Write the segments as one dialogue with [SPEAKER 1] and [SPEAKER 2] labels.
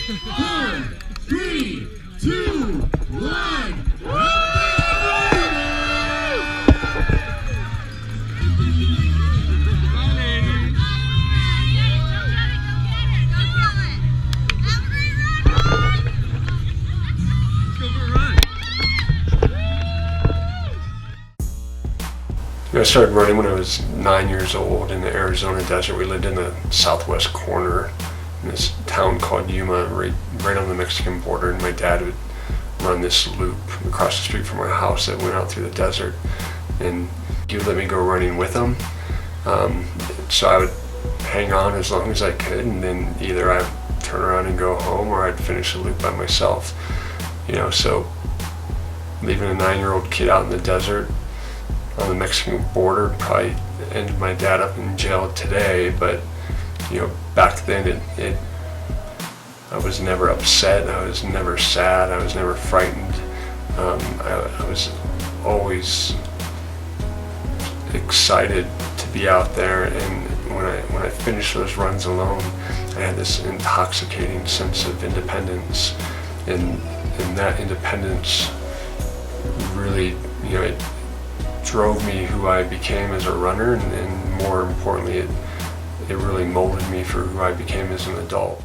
[SPEAKER 1] 4, 3, 2, 1.
[SPEAKER 2] I started running when I was 9 years old in the Arizona desert. We lived in the southwest corner in this town called Yuma, right on the Mexican border, and my dad would run this loop across the street from our house that went out through the desert, and he would let me go running with him. So I would hang on as long as I could, and then either I'd turn around and go home or I'd finish the loop by myself. So leaving a 9-year-old kid out in the desert on the Mexican border probably ended my dad up in jail today, but back then I was never upset, I was never sad, I was never frightened. I was always excited to be out there, and when I finished those runs alone, I had this intoxicating sense of independence, and that independence really, it drove me who I became as a runner, and more importantly, it really molded me for who I became as an adult.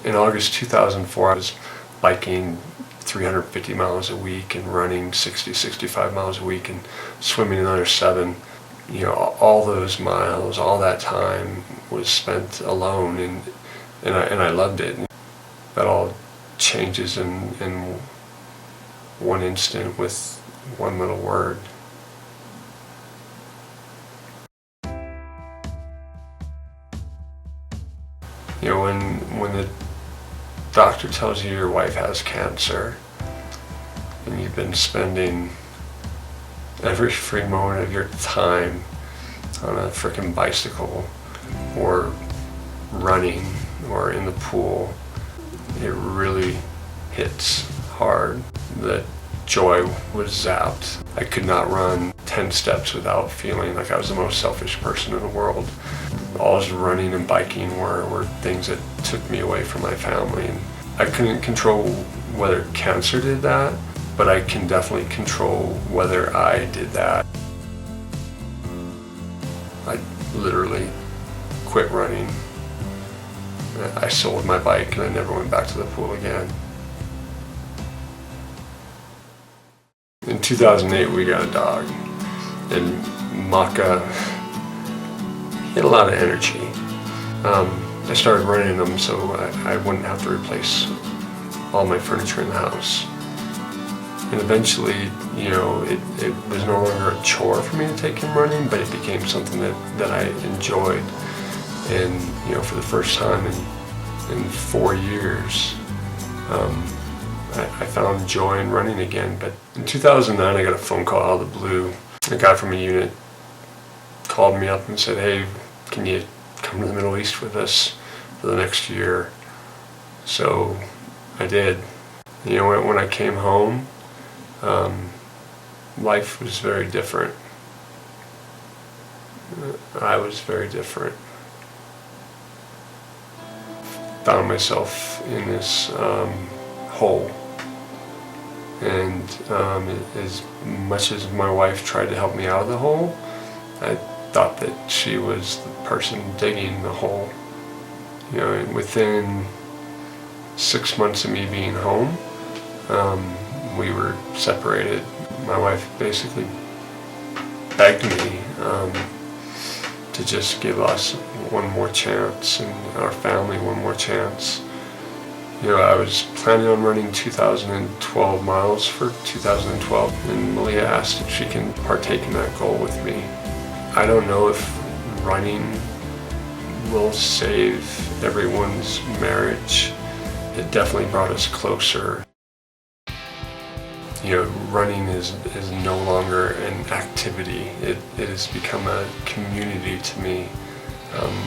[SPEAKER 2] In August 2004, I was biking 350 miles a week and running 60-65 miles a week and swimming another 7. All those miles, all that time was spent alone, and I loved it. That all changes in one instant with one little word. When the doctor tells you your wife has cancer, and you've been spending every free moment of your time on a frickin' bicycle or running or in the pool, it really hits hard. The joy was zapped. I could not run 10 steps without feeling like I was the most selfish person in the world. All running and biking were things that took me away from my family. And I couldn't control whether cancer did that, but I can definitely control whether I did that. I literally quit running. I sold my bike and I never went back to the pool again. In 2008, we got a dog, and Maka, he had a lot of energy. I started running him so I wouldn't have to replace all my furniture in the house. And eventually, it was no longer a chore for me to take him running, but it became something that I enjoyed. And, for the first time in 4 years, I found joy in running again. But in 2009, I got a phone call out of the blue A guy from a unit called me up and said, "Hey, can you come to the Middle East with us for the next year?" So I did. You know, when I came home, life was very different. I was very different. Found myself in this hole. And as much as my wife tried to help me out of the hole, I thought that she was the person digging the hole. You know, and within 6 months of me being home, we were separated. My wife basically begged me to just give us one more chance and our family one more chance. You know, I was planning on running 2012 miles for 2012, and Malia asked if she can partake in that goal with me. I don't know if running will save everyone's marriage. It definitely brought us closer. You know, running is no longer an activity. It has become a community to me.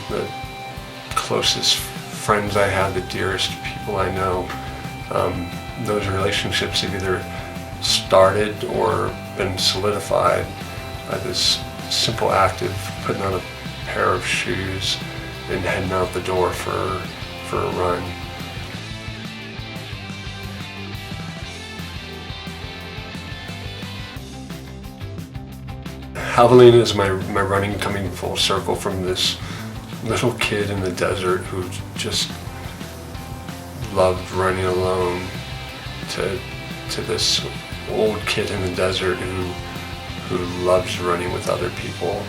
[SPEAKER 2] The closest friends I have, the dearest people I know, those relationships have either started or been solidified by this simple act of putting on a pair of shoes and heading out the door for a run. Javelina is my running coming full circle from this little kid in the desert who just loved running alone to this old kid in the desert who loves running with other people.